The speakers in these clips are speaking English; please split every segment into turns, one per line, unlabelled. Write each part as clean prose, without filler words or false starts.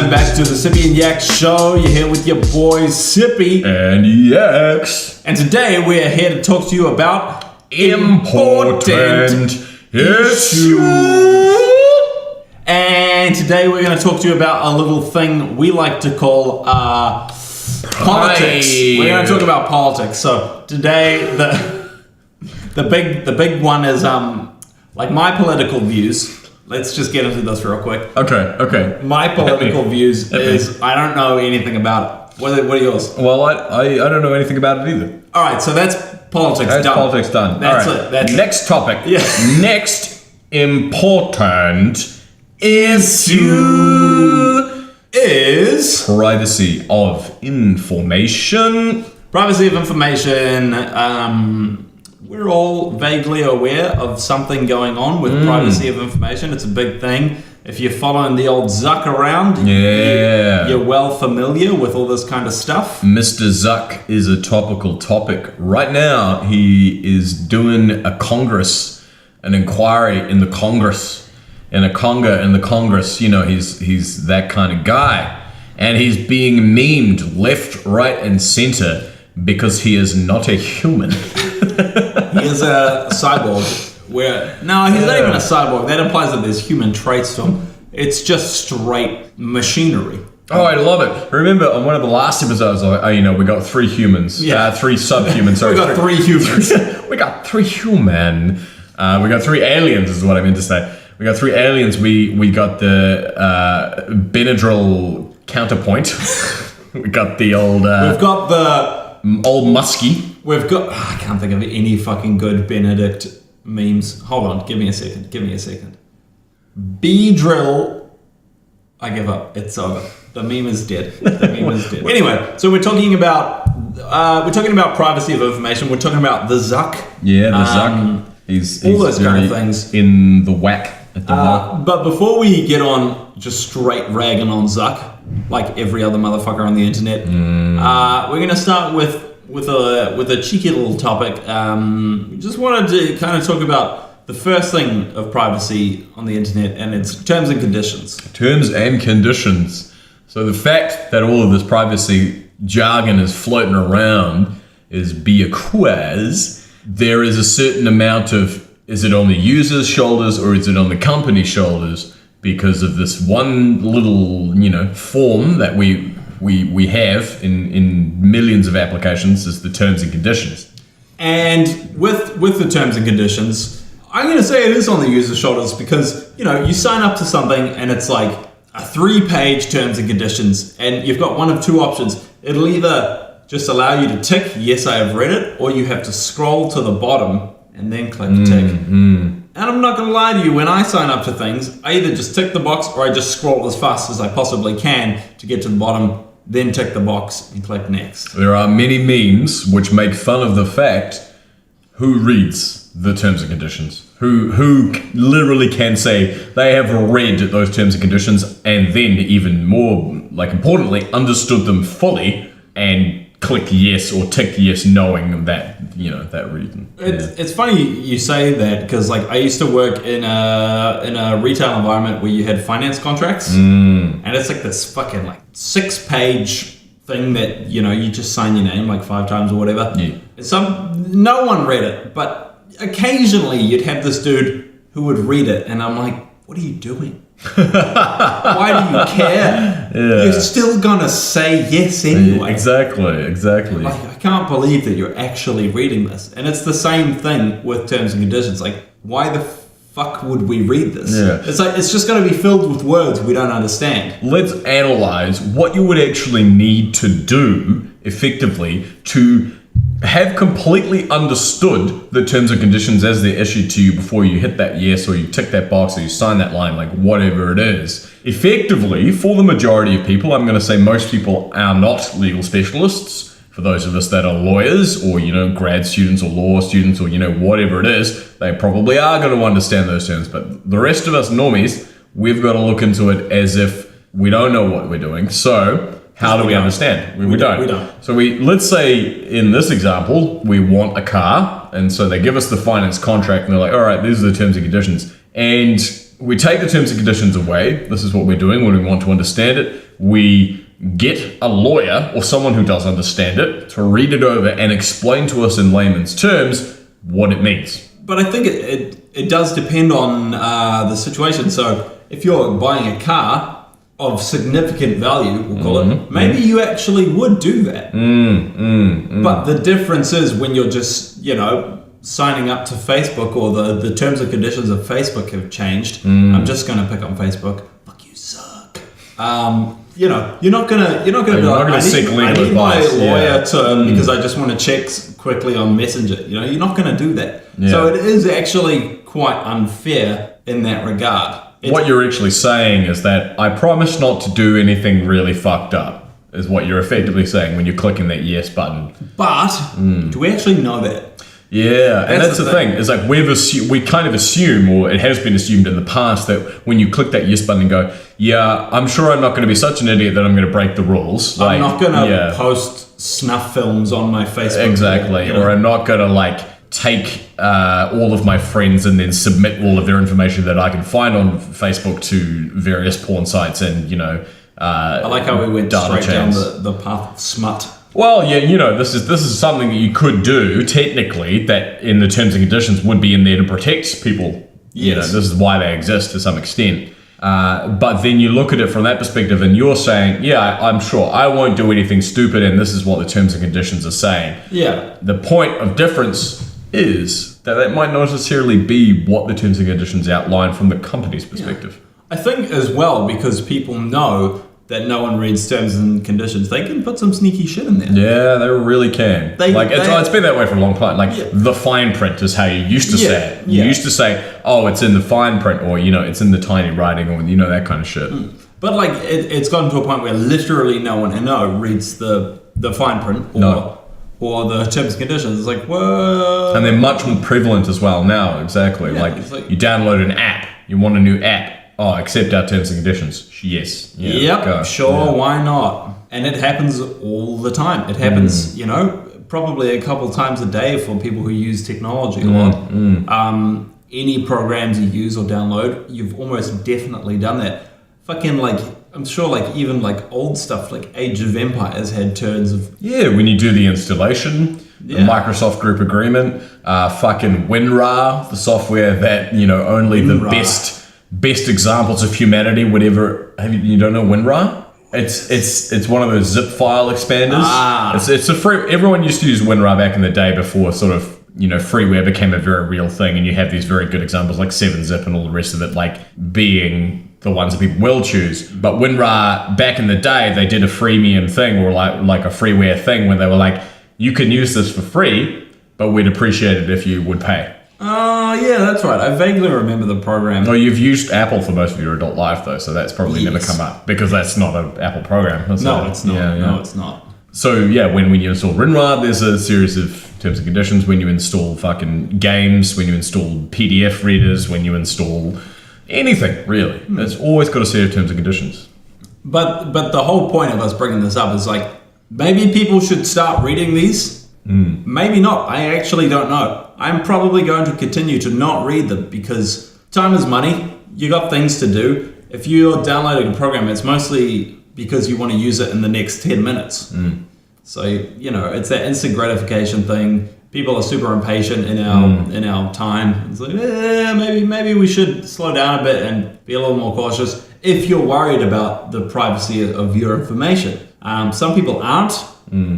welcome back to the Sippy and Yakx show. You're here with your boys Sippy
and Yakx.
And today we're here to talk to you about
important issues.
And today we're going to talk to you about a little thing we like to call politics. We're going to talk about politics. So today the big one is like my political views. Let's just get into this real quick.
Okay.
My political views is I don't know anything about it. What are yours?
Well, I don't know anything about it either.
All right, so that's politics done.
Politics done.
That's
all right.
it. That's
Next topic.
Yeah.
Next important issue
is
privacy of information.
Privacy of information. We're all vaguely aware of something going on with privacy of information. It's a big thing. If you're following the old Zuck around, you're well familiar with all this kind of stuff.
Mr. Zuck is a topical topic. Right now, he is doing an inquiry in the Congress, in a conga in the Congress. You know, he's that kind of guy. And he's being memed left, right, and center because he is not a human.
He is a cyborg. He's not even a cyborg. That implies that there's human traits to him. It's just straight machinery.
Oh, I love it. Remember on one of the last episodes, we got three humans. Three subhumans. Sorry.
We got three humans.
We got three human. We got three aliens is what I meant to say. We got three aliens. We got the Benadryl counterpoint. We got the old...
We've got the...
Old Muskie.
We've got... I can't think of any fucking good Benedict memes. Hold on. Give me a second. B-drill. I give up. It's over. The meme is dead. Anyway, so we're talking about privacy of information. We're talking about the Zuck.
Yeah, the Zuck. He's
all those kind of things.
In the whack at the moment.
But before we get on just straight ragging on Zuck, like every other motherfucker on the internet, we're going to start with a cheeky little topic. We just wanted to kind of talk about the first thing of privacy on the internet, and it's terms and conditions. Terms and conditions.
So the fact that all of this privacy jargon is floating around is because there is a certain amount of, is it on the user's shoulders or is it on the company's shoulders? Because of this one little, form that we have in millions of applications is the terms and conditions.
And with the terms and conditions, I'm going to say it is on the user's shoulders because, you sign up to something and it's like a 3-page terms and conditions and you've got one of two options. It'll either just allow you to tick, yes, I have read it, or you have to scroll to the bottom and then click tick. And I'm not going to lie to you, when I sign up to things, I either just tick the box or I just scroll as fast as I possibly can to get to the bottom, then tick the box and click next.
There are many memes which make fun of the fact who reads the terms and conditions, who literally can say they have read those terms and conditions and then even more, like importantly, understood them fully and click yes or tick yes knowing that, that reason.
It's funny you say that because I used to work in a retail environment where you had finance contracts and it's like this fucking 6-page thing that, you just sign your name 5 times or whatever.
Yeah.
No one read it, but occasionally you'd have this dude who would read it and I'm like, what are you doing? Why do you care?
Yeah.
You're still gonna say yes anyway.
Exactly.
I can't believe that you're actually reading this. And it's the same thing with terms and conditions. Why the fuck would we read this?
Yeah.
It's just gonna be filled with words we don't understand.
Let's analyze what you would actually need to do effectively to have completely understood the terms and conditions as they're issued to you before you hit that yes or you tick that box or you sign that line, whatever it is. Effectively, for the majority of people, I'm going to say most people are not legal specialists. For those of us that are lawyers or, grad students or law students or, whatever it is, they probably are going to understand those terms. But the rest of us normies, we've got to look into it as if we don't know what we're doing. So how do we understand? We don't. So let's say in this example, we want a car. And so they give us the finance contract and they're like, all right, these are the terms and conditions. And we take the terms and conditions away. This is what we're doing when we want to understand it. We get a lawyer or someone who does understand it to read it over and explain to us in layman's terms what it means.
But I think it does depend on the situation. So if you're buying a car of significant value, we'll call it, maybe you actually would do that. But the difference is when you're just, signing up to Facebook, or the terms and conditions of Facebook have changed. I'm just going to pick on Facebook. Fuck, you suck. You're not gonna be like, I need my lawyer to, because I just want to check quickly on Messenger. You're not gonna do that.
Yeah.
So it is actually quite unfair in that regard.
What you're actually saying is that I promise not to do anything really fucked up, is what you're effectively saying when you're clicking that yes button.
But do we actually know that?
Yeah, and that's the thing. Is like we kind of assume, or it has been assumed in the past, that when you click that yes button and go, yeah, I'm sure I'm not going to be such an idiot that I'm going to break the rules.
I'm not going to post snuff films on my Facebook.
Exactly, or I'm not going to take all of my friends and then submit all of their information that I can find on Facebook to various porn sites and
I like how we went straight down the path of smut.
Well, yeah, this is something that you could do technically, that in the terms and conditions would be in there to protect people.
Yes.
This is why they exist to some extent. But then you look at it from that perspective and you're saying, yeah, I'm sure I won't do anything stupid, and this is what the terms and conditions are saying.
Yeah.
The point of difference is that might not necessarily be what the terms and conditions outline from the company's perspective.
Yeah. I think as well, because people know that no one reads terms and conditions, they can put some sneaky shit in there.
Yeah, they really can. It's been that way for a long time. The fine print is how you used to say it. You used to say, oh, it's in the fine print, or, it's in the tiny writing, or, that kind of shit.
But, it's gotten to a point where literally no one I know reads the fine print or the terms and conditions. It's like, whoa.
And they're much more prevalent as well now, exactly.
Yeah,
you download an app, you want a new app. Oh, accept our terms and conditions. Yes. Yeah,
yep, sure, why not? And it happens all the time. It happens, probably a couple times a day for people who use technology a lot. Any programs you use or download, you've almost definitely done that. Fucking I'm sure even old stuff like Age of Empires had terms of...
Yeah, when you do the installation, the Microsoft group agreement, fucking WinRAR, the software that, only the best examples of humanity would ever have. You don't know WinRAR? It's one of those zip file expanders. It's a free. Everyone used to use WinRAR back in the day before sort of freeware became a very real thing, and you have these very good examples like 7-zip and all the rest of it being the ones that people will choose. But WinRAR back in the day, they did a freemium thing, or like a freeware thing, where they were like, you can use this for free, but we'd appreciate it if you would pay.
Oh, yeah, that's right. I vaguely remember the program.
Well, you've used Apple for most of your adult life, though, so that's probably never come up, because that's not an Apple program.
No, it's not. No, it's not.
So, when you install WinRAR, there's a series of terms and conditions. When you install fucking games, when you install PDF readers, when you install anything, really. It's always got a set of terms and conditions.
But the whole point of us bringing this up is maybe people should start reading these. Maybe not. I actually don't know. I'm probably going to continue to not read them because time is money. You got things to do. If you're downloading a program, it's mostly because you want to use it in the next 10 minutes. So, it's that instant gratification thing. People are super impatient in our time. It's like, maybe we should slow down a bit and be a little more cautious if you're worried about the privacy of your information. Some people aren't.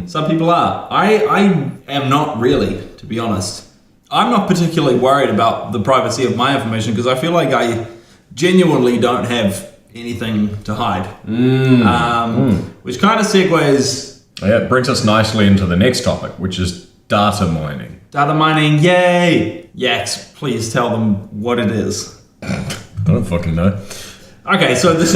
Some people are. I am not really, to be honest. I'm not particularly worried about the privacy of my information because I feel like I genuinely don't have anything to hide. Which kind of segues...
Yeah, it brings us nicely into the next topic, which is data mining.
Data mining, yay! Yakx, please tell them what it is.
I don't fucking know.
Okay, so this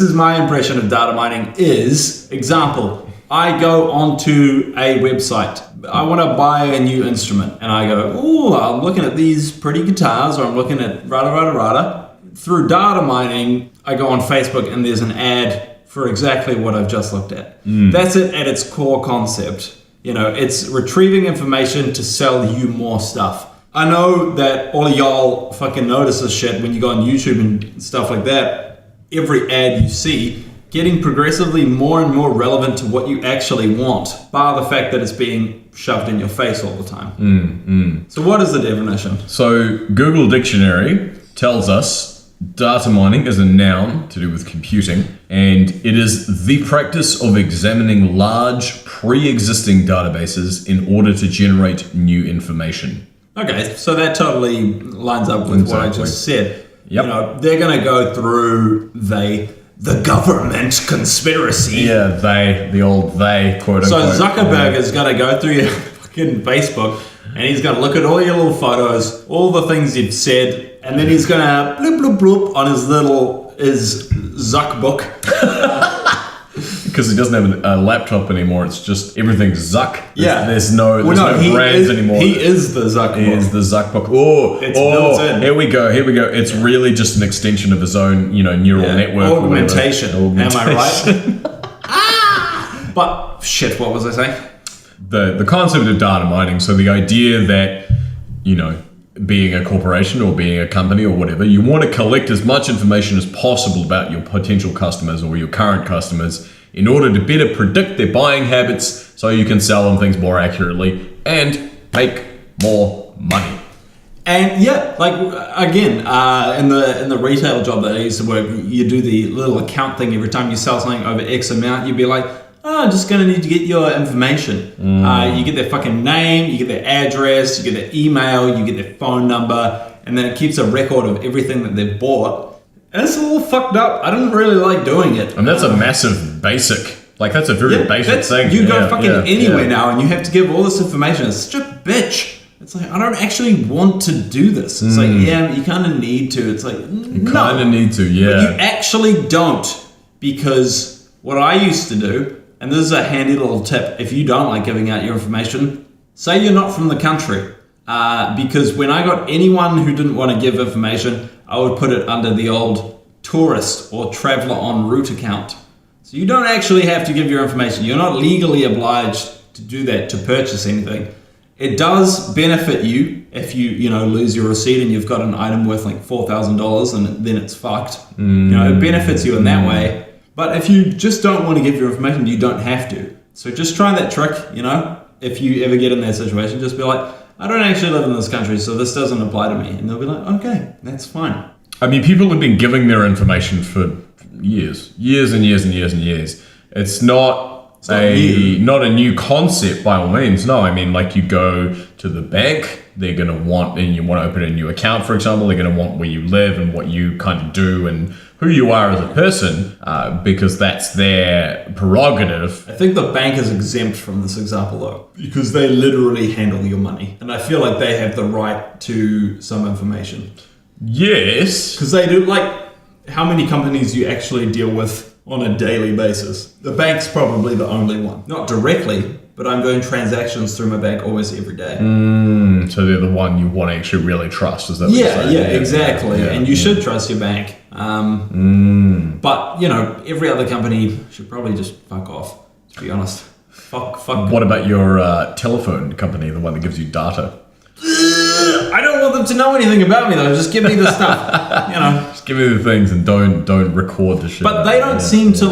is my impression of data mining is, example, I go onto a website. I want to buy a new instrument. And I go, I'm looking at these pretty guitars, or I'm looking at rada. Through data mining, I go on Facebook and there's an ad for exactly what I've just looked at. That's it at its core concept. It's retrieving information to sell you more stuff. I know that all of y'all fucking notice this shit when you go on YouTube and stuff like that. Every ad you see getting progressively more and more relevant to what you actually want, bar the fact that it's being shoved in your face all the time. So what is the definition?
So Google Dictionary tells us data mining is a noun to do with computing, and it is the practice of examining large pre-existing databases in order to generate new information.
Okay, so that totally lines up with what I just said.
Yep.
You know, they're going to go through the government conspiracy.
Yeah, the old quote unquote.
So Zuckerberg is going to go through your fucking Facebook, and he's going to look at all your little photos, all the things you've said, and then he's going to bloop bloop bloop on his Zuck book.
Because he doesn't have a laptop anymore, it's just everything's Zuck. There's no brands anymore.
He is the Zuck book.
He is the Zuck book. It's
built in.
Here we go. It's really just an extension of his own, neural network.
Augmentation. Am I right? But shit, what was I saying?
The concept of data mining. So the idea that, being a corporation or being a company or whatever, you want to collect as much information as possible about your potential customers or your current customers in order to better predict their buying habits so you can sell them things more accurately and make more money.
And yeah, like again, in the retail job that I used to work, you do the little account thing every time you sell something over X amount. You'd be like, I'm just going to need to get your information. You get their fucking name, you get their address, you get their email, you get their phone number, and then it keeps a record of everything that they've bought. And it's a little fucked up. I didn't really like doing it.
And that's a massive basic. Like, that's a very basic thing.
You go anywhere now and you have to give all this information. It's such a bitch. It's like, I don't actually want to do this. It's like, you kind of need to. It's like,
you kind of need to, yeah.
But you actually don't, because what I used to do, and this is a handy little tip, if you don't like giving out your information, say you're not from the country. Because when I got anyone who didn't want to give information, I would put it under the old tourist or traveler en route account. So you don't actually have to give your information. You're not legally obliged to do that to purchase anything. It does benefit you if you lose your receipt and you've got an item worth like $4,000 and then it's fucked. It benefits you in that way. But if you just don't want to give your information, you don't have to. So just try that trick, if you ever get in that situation, just be like, I don't actually live in this country, so this doesn't apply to me. And they'll be like, okay, that's fine.
I mean, people have been giving their information for years and years and years and years. It's not a new concept by all means. No, I mean, like, you go to the bank, they're going to want, and you want to open a new account, for example, they're going to want where you live and what you kind of do and who you are as a person, because that's their prerogative.
I think the bank is exempt from this example though, because they literally handle your money. And I feel like they have the right to some information.
Yes.
Because they do, like, how many companies do you actually deal with on a daily basis? The bank's probably the only one. Not directly, but I'm doing transactions through my bank almost every day.
So they're the one you want to actually really trust, is that what you're saying?
Yeah, exactly. And you should trust your bank. But, every other company should probably just fuck off, to be honest. Fuck.
What about your telephone company, the one that gives you data?
I don't want them to know anything about me though. Just give me the stuff,
Just give me the things and don't record the shit.
But they don't seem to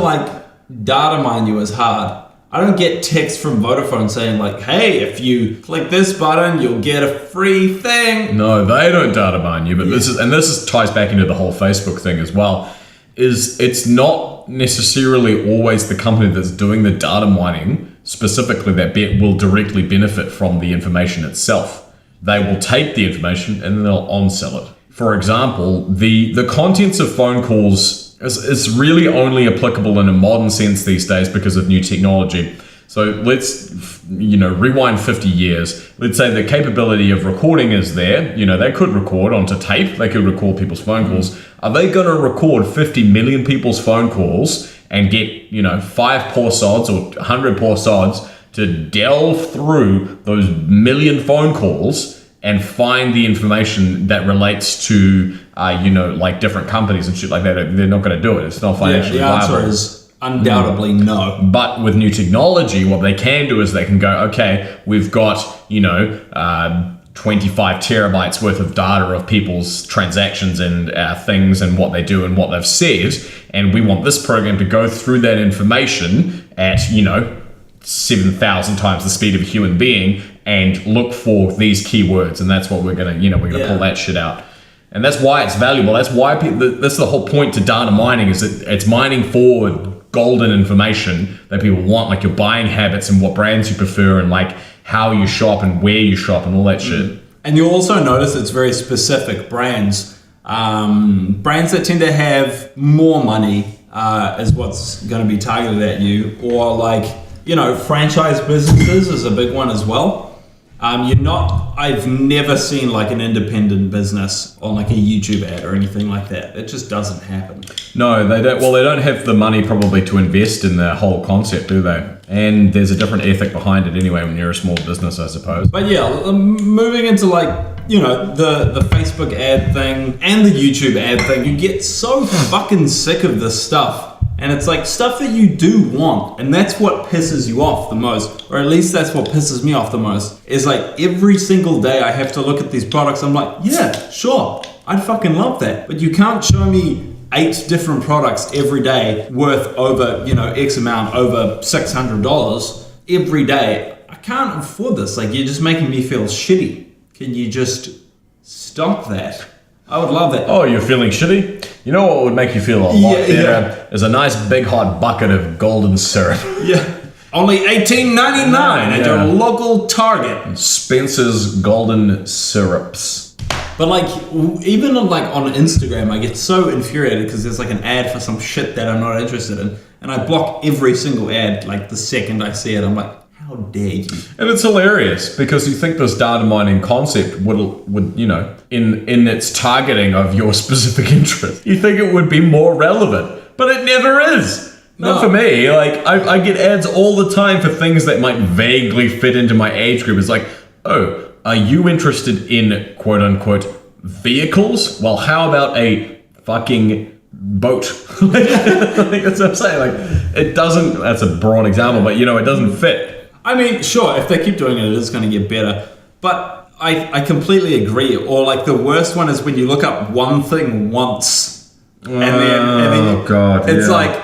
data mine you as hard. I don't get texts from Vodafone saying like, hey, if you click this button, you'll get a free thing.
No, they don't data mine you, but this ties back into the whole Facebook thing as well. It's not necessarily always the company that's doing the data mining specifically that will directly benefit from the information itself. They will take the information and then they'll on-sell it. For example, the contents of phone calls is really only applicable in a modern sense these days because of new technology. So let's, rewind 50 years. Let's say the capability of recording is there. They could record onto tape. They could record people's phone calls. Are they going to record 50 million people's phone calls and get, 5 poor sods or 100 poor sods to delve through those million phone calls and find the information that relates to, different companies and shit like that? They're not going to do it. It's not financially viable.
The answer is undoubtedly no.
But with new technology, what they can do is they can go, okay, we've got, 25 terabytes worth of data of people's transactions and things and what they do and what they've said, and we want this program to go through that information at 7,000 times the speed of a human being and look for these keywords, and that's what we're gonna pull that shit out. And that's why it's valuable. That's why that's the whole point to data mining, is that it's mining for golden information that people want, like your buying habits and what brands you prefer and like how you shop and where you shop and all that shit.
And you'll also notice it's very specific brands. Brands that tend to have more money is what's going to be targeted at you. Or like, franchise businesses is a big one as well. I've never seen like an independent business on like a YouTube ad or anything like that. It just doesn't happen.
No, they don't. Well, they don't have the money probably to invest in the whole concept, do they? And there's a different ethic behind it anyway when you're a small business, I suppose.
But yeah, moving into like, the Facebook ad thing and the YouTube ad thing, you get so fucking sick of this stuff. And it's like stuff that you do want, and that's what pisses you off the most, or at least that's what pisses me off the most, is like every single day I have to look at these products. I'm like, yeah, sure, I'd fucking love that. But you can't show me 8 different products every day worth over, X amount, over $600 every day. I can't afford this. Like, you're just making me feel shitty. Can you just stop that? I would love that.
Oh, you're feeling shitty? You know what would make you feel a lot better?
Yeah.
Is a nice big hot bucket of golden syrup.
Yeah. Only $18.99 at your local Target.
Spencer's Golden Syrups.
But like, even on Instagram, I get so infuriated because there's like an ad for some shit that I'm not interested in. And I block every single ad like the second I see it. I'm like, how dare you?
And it's hilarious because you think this data mining concept would in its targeting of your specific interest, you think it would be more relevant, but it never is. Not for me. Like, I get ads all the time for things that might vaguely fit into my age group. It's like, oh, are you interested in quote unquote vehicles? Well, how about a fucking boat? That's what I'm saying. Like, it doesn't, that's a broad example, but it doesn't fit.
I mean, sure, if they keep doing it, it is going to get better. But I completely agree. Or like the worst one is when you look up one thing once, and then it's like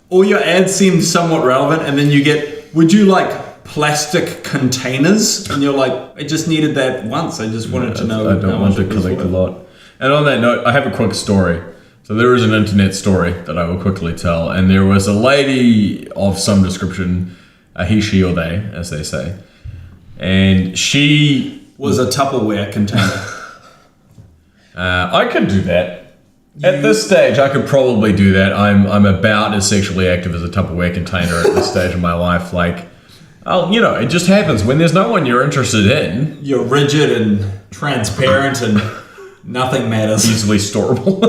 all your ads seem somewhat relevant, and then you get, would you like plastic containers? And you're like, I just needed that once. I just wanted to know.
I don't want to collect a lot. And on that note, I have a quick story. So there is an internet story that I will quickly tell, and there was a lady of some description. A he, she, or they, as they say. And she
was a Tupperware container.
I could do that. At this stage, I could probably do that. I'm about as sexually active as a Tupperware container at this stage of my life. Like, it just happens when there's no one you're interested in.
You're rigid and transparent and nothing matters.
Easily storable.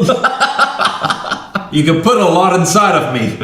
You can put a lot inside of me.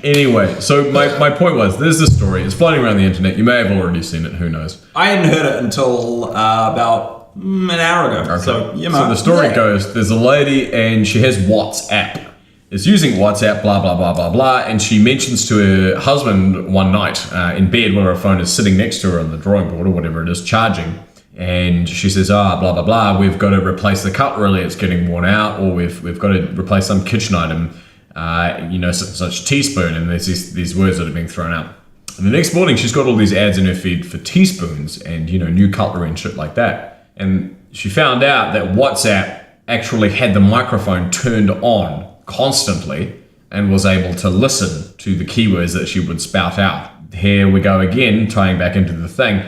Anyway, so my point was, there's this story. It's floating around the internet. You may have already seen it. Who knows?
I hadn't heard it until about an hour ago. Okay. So
the story goes, there's a lady and she has WhatsApp. Is using WhatsApp, blah, blah, blah, blah, blah. And she mentions to her husband one night in bed where her phone is sitting next to her on the drawing board or whatever it is, charging. And she says, blah, blah, blah, we've got to replace the cutlery, it's getting worn out, or we've got to replace some kitchen item. Such teaspoon, and there's these words that are being thrown out. And the next morning, she's got all these ads in her feed for teaspoons and, new cutlery and shit like that. And she found out that WhatsApp actually had the microphone turned on constantly and was able to listen to the keywords that she would spout out. Here we go again, tying back into the thing.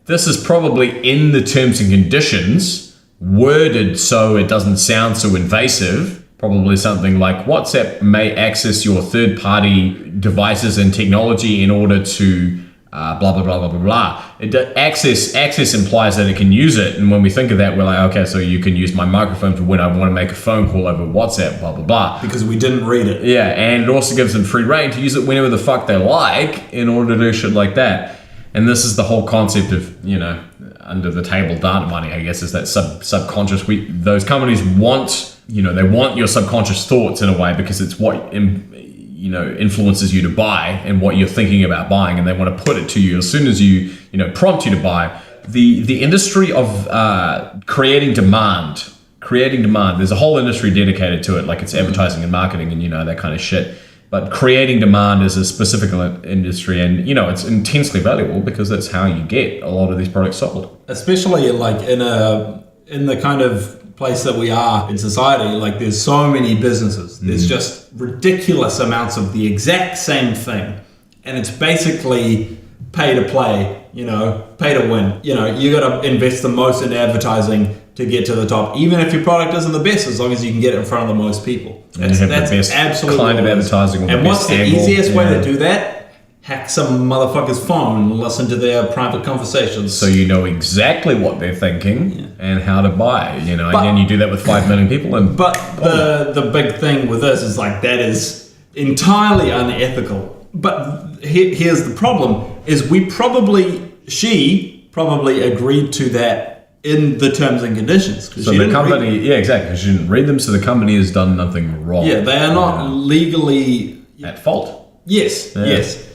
This is probably in the terms and conditions, worded so it doesn't sound so invasive. Probably something like WhatsApp may access your third-party devices and technology in order to blah, blah, blah, blah, blah, blah. Access implies that it can use it. And when we think of that, we're like, okay, so you can use my microphone for when I want to make a phone call over WhatsApp, blah, blah, blah.
Because we didn't read it.
Yeah, and it also gives them free reign to use it whenever the fuck they like in order to do shit like that. And this is the whole concept of, under the table data mining, I guess, is that subconscious. Those companies want, they want your subconscious thoughts in a way because it's what influences you to buy and what you're thinking about buying, and they want to put it to you as soon as you prompt you to buy. The industry of creating demand. There's a whole industry dedicated to it, like it's advertising and marketing and that kind of shit. But creating demand is a specific industry, and it's intensely valuable because that's how you get a lot of these products sold.
Especially like in the kind of place that we are in society, like there's so many businesses. There's just ridiculous amounts of the exact same thing, and it's basically pay to play. Pay to win. You got to invest the most in advertising to get to the top, even if your product isn't the best, as long as you can get it in front of the most people.
That's the best
absolutely
kind of advertising.
And what's the easiest way to do that? Hack some motherfucker's phone and listen to their private conversations.
So you know exactly what they're thinking and how to buy, and then you do that with 5 million people. But
the big thing with this is like that is entirely unethical. But here's the problem: is she probably agreed to that in the terms and conditions.
So the company, exactly. She didn't read them, so the company has done nothing wrong.
Yeah, they are not legally
at fault.
Yes, yes.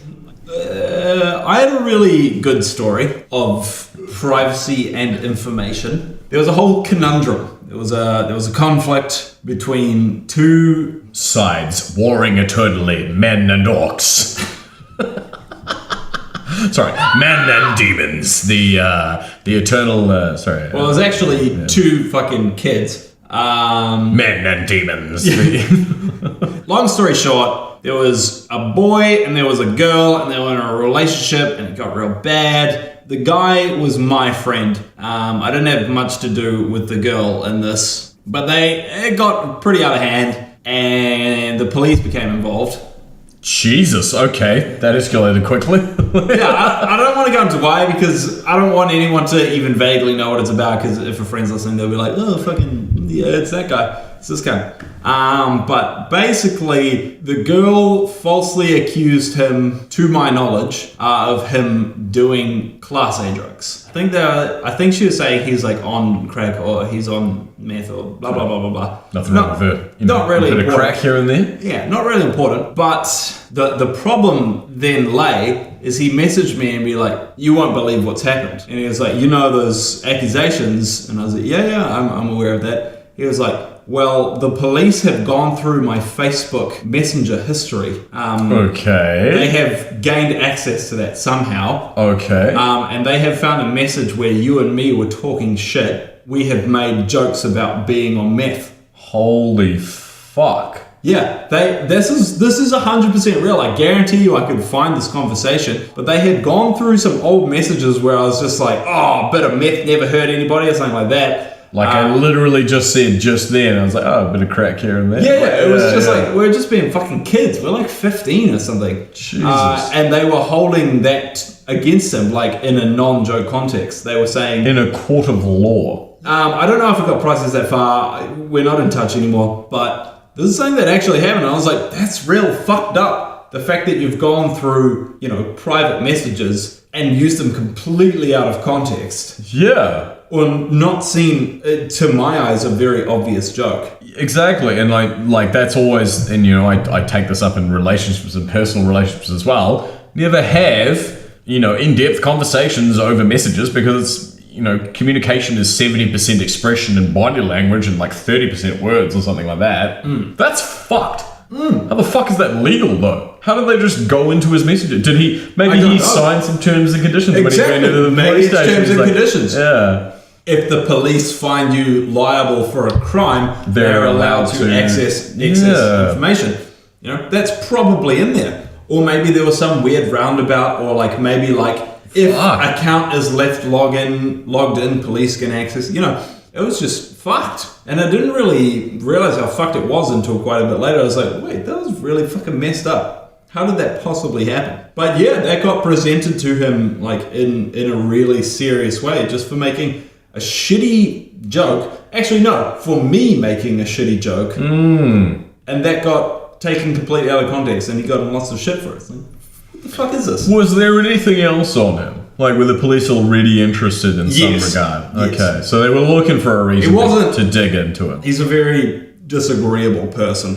I had a really good story of privacy and information. There was a whole conundrum. There was a conflict between two
sides warring eternally, men and orcs. Sorry, men and demons. The eternal. Sorry.
Well, it was actually two fucking kids.
Men and demons.
Long story short, there was a boy and there was a girl, and they were in a relationship, and it got real bad. The guy was my friend. I didn't have much to do with the girl in this, but it got pretty out of hand, and the police became involved.
Jesus, okay. That escalated quickly.
I don't want to go into why, because I don't want anyone to even vaguely know what it's about, because if a friend's listening, they'll be like, oh, fucking, yeah, it's that guy. It's this guy. But basically, the girl falsely accused him, to my knowledge, of him doing Class A drugs. I think she was saying he's like on crack, or he's on meth, or blah, blah, blah, blah, blah.
Nothing wrong with it.
Not really
a bit
important.
of crack here and there.
Yeah, not really important. But the problem then lay is he messaged me and be like, you won't believe what's happened. And he was like, those accusations? And I was like, yeah, I'm aware of that. He was like, well, the police have gone through my Facebook Messenger history.
Okay.
They have gained access to that somehow.
Okay.
And they have found a message where you and me were talking shit. We have made jokes about being on meth.
Holy fuck.
Yeah, this is 100% real. I guarantee you I could find this conversation. But they had gone through some old messages where I was just like, oh, a bit of meth never hurt anybody, or something like that.
Like I literally just said just then, I was like, oh, a bit of crack here and there.
Yeah, it was just like, we're just being fucking kids. We're like 15 or something.
Jesus.
And they were holding that against him, like in a non-joke context. They were saying...
in a court of law.
I don't know if it got processed that far. We're not in touch anymore. But this is something that actually happened. I was like, that's real fucked up. The fact that you've gone through, private messages and used them completely out of context.
Yeah.
Or not seen, to my eyes, a very obvious joke.
Exactly, and like that's always, and I take this up in relationships and personal relationships as well. Never have in-depth conversations over messages, because communication is 70% expression and body language and like 30% words or something like that. That's fucked. How the fuck is that legal though? How did they just go into his messages? Did he sign some terms and conditions when he went into the police station?
Terms and conditions.
Yeah.
If the police find you liable for a crime, they're allowed to access information. That's probably in there. Or maybe there was some weird roundabout, or like maybe like if account is left logged in, police can access. It was just fucked. And I didn't really realize how fucked it was until quite a bit later. I was like, wait, that was really fucking messed up. How did that possibly happen? But yeah, that got presented to him like in a really serious way, just for making a shitty joke. Actually, no, for me making a shitty joke. And that got taken completely out of context, and he got in lots of shit for it. Like, what the fuck is this?
Was there anything else on him? Like, were the police already interested in some regard?
Yes.
Okay, so they were looking for a reason to dig into it.
He's a very disagreeable person.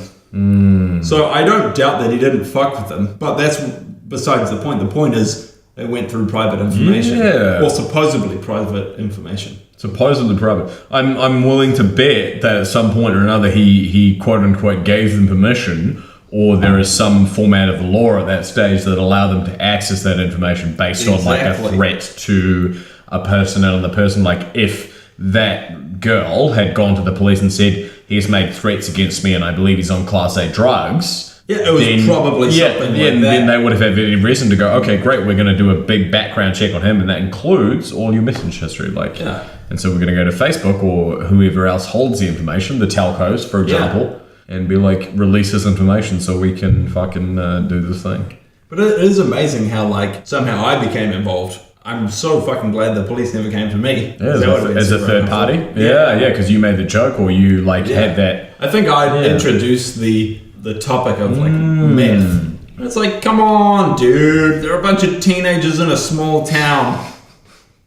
So I don't doubt that he didn't fuck with them, but that's besides the point. The point is they went through private information, or supposedly private information.
Supposedly private. I'm willing to bet that at some point or another he quote unquote gave them permission, or there is some format of the law at that stage that allow them to access that information based on like a threat to a person, and the person, like if that girl had gone to the police and said he's made threats against me and I believe he's on Class A drugs.
Yeah, it was probably something like that.
Then they would have had any reason to go, okay, great, we're going to do a big background check on him, and that includes all your message history. And so we're going to go to Facebook or whoever else holds the information, the telcos, for example, and be like, release this information so we can fucking do this thing.
But it is amazing how, like, somehow I became involved. I'm so fucking glad the police never came to me.
Yeah, as a third party? Yeah, because you made the joke, or you, like, had that...
I think I introduced the topic of, like, meth. It's like, come on, dude. They're a bunch of teenagers in a small town.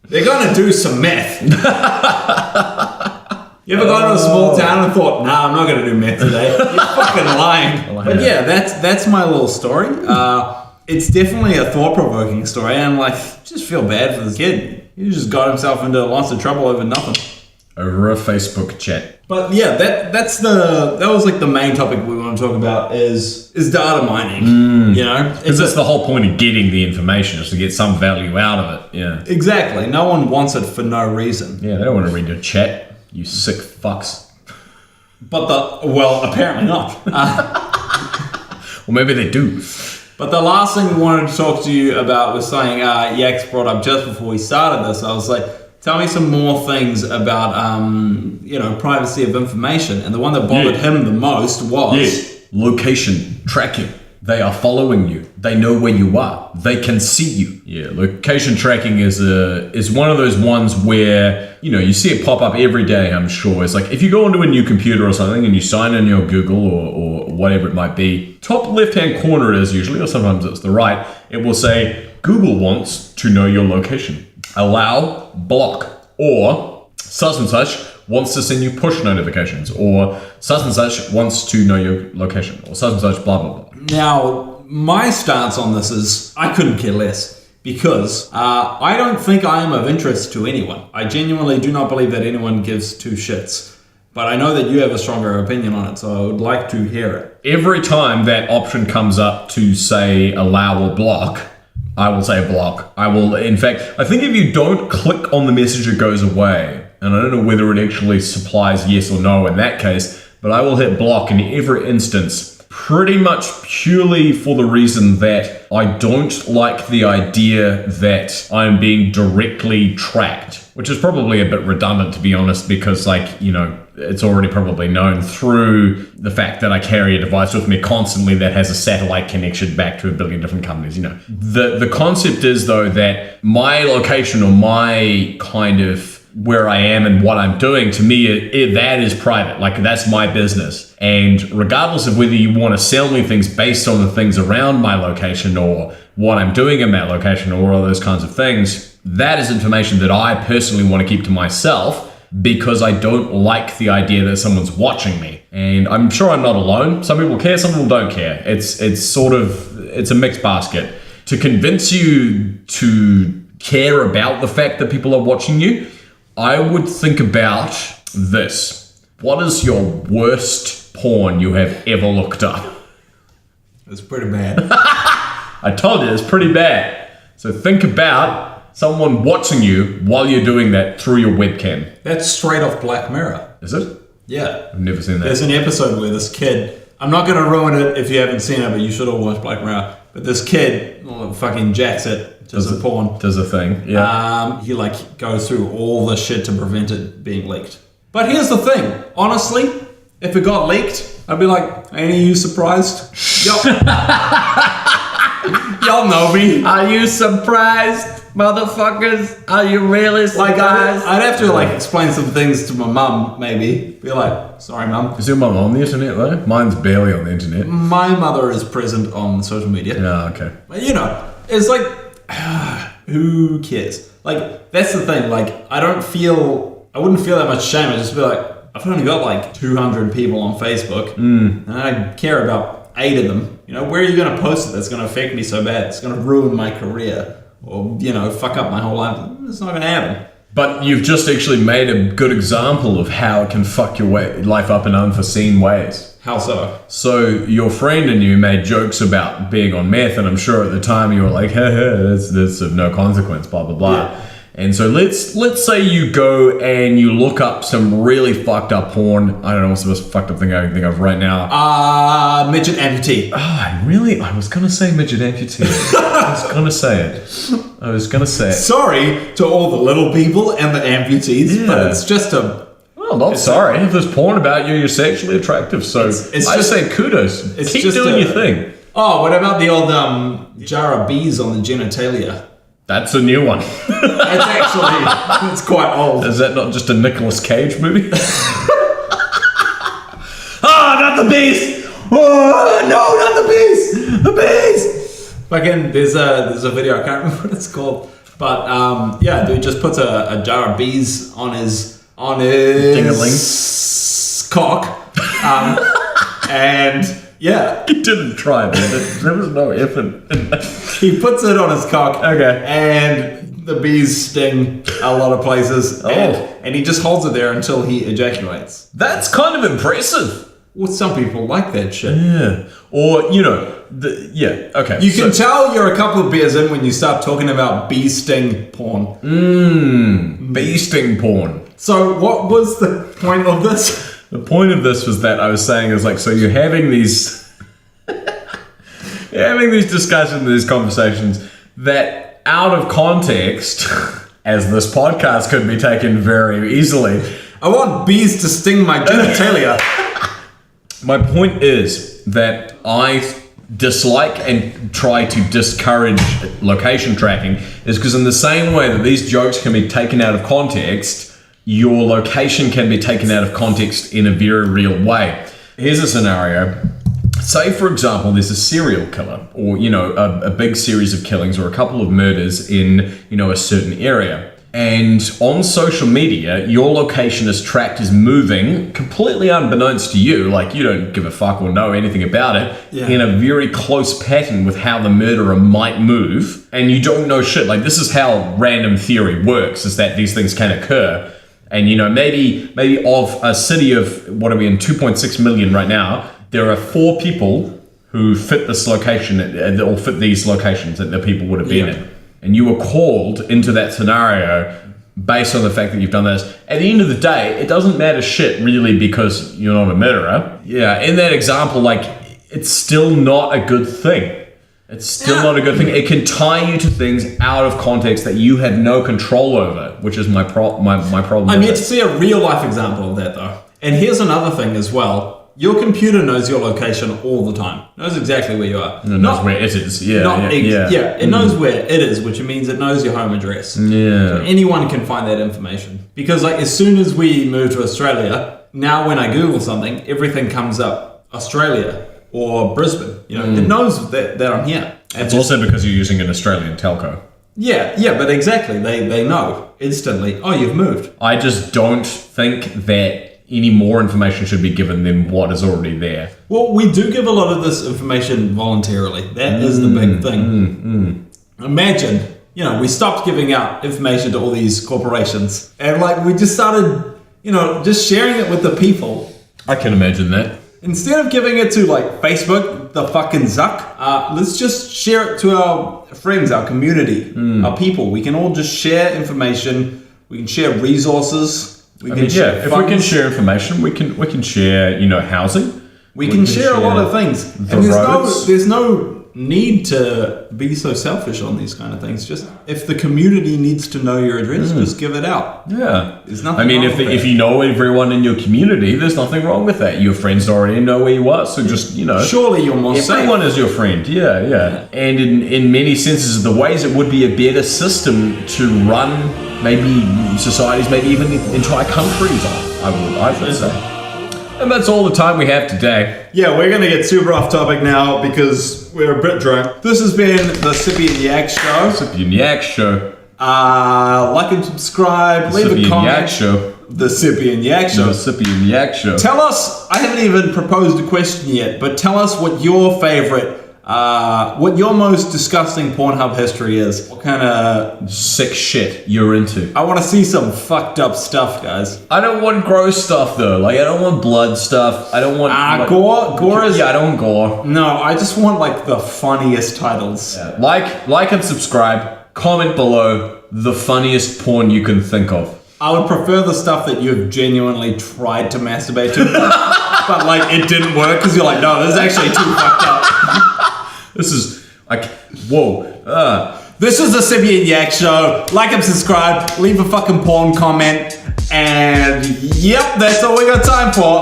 They're gonna do some meth. You ever gone to a small town and thought, nah, I'm not gonna do meth today? You're fucking lying. But yeah, that's my little story. It's definitely a thought-provoking story, and like, just feel bad for this kid. He just got himself into lots of trouble over nothing.
Over a Facebook chat.
But yeah, that was like the main topic we want to talk about is data mining. You know,
because that's the whole point of getting the information, is to get some value out of it. Yeah,
exactly. No one wants it for no reason.
Yeah, they don't want to read your chat. You sick fucks.
But apparently not.
Well, maybe they do.
But the last thing we wanted to talk to you about was something Yakx brought up just before we started this. I was like, tell me some more things about, privacy of information. And the one that bothered him the most was...
location tracking. They are following you. They know where you are. They can see you. Yeah, location tracking is one of those ones where, you see it pop up every day, I'm sure. It's like if you go onto a new computer or something and you sign in your Google or whatever it might be, top left-hand corner it is usually, or sometimes it's the right, it will say, Google wants to know your location. Allow, block, or such and such wants to send you push notifications, or such and such wants to know your location, or such and such, blah, blah, blah.
Now, my stance on this is I couldn't care less, because I don't think I am of interest to anyone. I genuinely do not believe that anyone gives two shits. But I know that you have a stronger opinion on it, so I would like to hear it.
Every time that option comes up to say allow or block, I will say block. I will, in fact, I think if you don't click on the message, it goes away. And I don't know whether it actually supplies yes or no in that case, but I will hit block in every instance, pretty much purely for the reason that I don't like the idea that I'm being directly tracked, which is probably a bit redundant, to be honest, because it's already probably known through the fact that I carry a device with me constantly that has a satellite connection back to a billion different companies. The concept is, though, that my location or my kind of where I am and what I'm doing, to me, that is private. Like, that's my business. And regardless of whether you want to sell me things based on the things around my location or what I'm doing in that location or all those kinds of things, that is information that I personally want to keep to myself, because I don't like the idea that someone's watching me. And I'm sure I'm not alone. Some people care, some people don't care. It's a mixed basket. To convince you to care about the fact that people are watching you, I would think about this. What is your worst porn you have ever looked up?
It's pretty bad.
I told you, it's pretty bad. So think about someone watching you while you're doing that through your webcam.
That's straight off Black Mirror.
Is it?
Yeah.
I've never seen that.
There's an episode where this kid, I'm not going to ruin it if you haven't seen it, but you should all watch Black Mirror. But this kid fucking jacks it. Does a porn.
Does a thing, yeah.
He goes through all the shit to prevent it being leaked. But here's the thing. Honestly, if it got leaked, I'd be like, ain't you surprised? Y'all know me.
Are you surprised, motherfuckers? Are you really surprised?
I'd have to explain some things to my mum, maybe. Be like, sorry, mum.
Is your mum on the internet though? Mine's barely on the internet.
My mother is present on social media.
Yeah, okay.
But it's like, who cares? That's the thing. I wouldn't feel that much shame. I'd just be like, I've only got like 200 people on Facebook, and I care about 8 of them. You know, where are you going to post it that's going to affect me so bad? It's going to ruin my career or, you know, fuck up my whole life. It's not going to happen.
But you've just actually made a good example of how it can fuck your life up in unforeseen ways.
How so?
So your friend and you made jokes about being on meth, and I'm sure at the time you were like, hey, that's of no consequence, blah, blah, blah.
Yeah.
And so let's say you go and you look up some really fucked up porn. I don't know what's the most fucked up thing I can think of right now.
Midget amputee.
I was going to say midget amputee. I was going to say it.
Sorry to all the little people and the amputees, but it's just a...
Well, not sorry. If there's porn about you, you're sexually attractive. So I just say kudos. Keep doing your thing.
Oh, what about the old jar of bees on the genitalia?
That's a new one.
It's quite old.
Is that not just a Nicolas Cage movie? Not the bees! Oh, no, not the bees! The bees!
Fucking, there's a video, I can't remember what it's called. But, yeah, dude just puts a jar of bees on his
Ding-a-ling.
cock. And, yeah.
He didn't try, man. There was no effort in that.
He puts it on his cock.
Okay.
And the bees sting a lot of places.
Oh.
And he just holds it there until he ejaculates.
That's kind of impressive.
Well, some people like that shit.
Yeah. Or, you know, okay.
You can tell you're a couple of beers in when you start talking about bee sting porn.
Bee sting porn.
So what was the point of this?
The point of this was that I was saying is like, so you're having these discussions, these conversations that out of context, as this podcast could be taken very easily.
I want bees to sting my genitalia.
My point is that I dislike and try to discourage location tracking is because in the same way that these jokes can be taken out of context, your location can be taken out of context in a very real way. Here's a scenario. Say, for example, there's a serial killer or, you know, a big series of killings or a couple of murders in, you know, a certain area. And on social media, your location is tracked as moving completely unbeknownst to you. Like, you don't give a fuck or know anything about it in a very close pattern with how the murderer might move. And you don't know shit. Like, this is how random theory works, is that these things can occur. And, you know, maybe of a city of, what are we in, 2.6 million right now, there are 4 people who fit this location, or fit these locations that the people would have been in. And you were called into that scenario based on the fact that you've done this. At the end of the day, it doesn't matter shit really because you're not a murderer. Yeah, in that example, like, it's still not a good thing. It's still not a good thing. It can tie you to things out of context that you have no control over, which is my problem.
I'm yet to see a real life example of that though. And here's another thing as well. Your computer knows your location all the time. Knows exactly where you are.
It knows where it is.
It knows where it is, which means it knows your home address.
Yeah.
So anyone can find that information. Because like as soon as we moved to Australia, now when I Google something, everything comes up Australia or Brisbane. You know, it knows that I'm here. And
it's also because you're using an Australian telco.
Yeah, but exactly. They know instantly, oh, you've moved.
I just don't think that any more information should be given than what is already there.
Well, we do give a lot of this information voluntarily. That is the big thing. Imagine, you know, we stopped giving out information to all these corporations and like we just started, you know, just sharing it with the people.
I can imagine that.
Instead of giving it to like Facebook, the fucking Zuck, let's just share it to our friends, our community, our people. We can all just share information. We can share resources.
If we can share information, we can share, you know, housing.
We can share a lot of things. And there's no need to be so selfish on these kind of things. Just if the community needs to know your address, just give it out.
Yeah.
There's nothing
I mean,
wrong with
if you know everyone in your community, there's nothing wrong with that. Your friends already know where you are, so just, you know.
Surely you're more safe.
Everyone is your friend, yeah. And in many senses of the ways, it would be a better system to run maybe societies, maybe even entire countries on, I would say. And that's all the time we have today.
Yeah, we're going to get super off topic now because we're a bit drunk. This has been the Sippy and Yakx show.
Sippy and Yakx show.
Like and subscribe, leave a comment.
Sippy and Yakx show.
the Sippy and Yakx Show.
The Sippy and Yakx Show.
Tell us, I haven't even proposed a question yet, but tell us what your favorite, what your most disgusting Pornhub history is. What kind of
sick shit you're into.
I want to see some fucked up stuff, guys.
I don't want gross stuff though. Like I don't want blood stuff. I don't want
gore is.
Yeah, I don't want gore.
No, I just want like the funniest titles.
Yeah. Like and subscribe. Comment below the funniest porn you can think of.
I would prefer the stuff that you've genuinely tried to masturbate to, but like it didn't work because you're like, no, this is actually too fucked up.
This is like, whoa.
This is the Sippy and Yakx Show. Like and subscribe. Leave a fucking porn comment. And yep, that's all we got time for.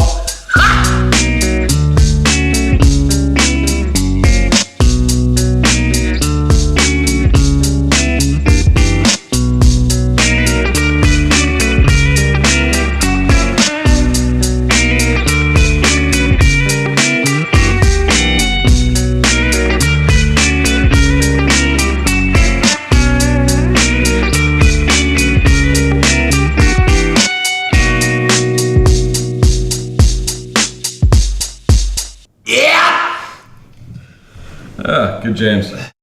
Good jams.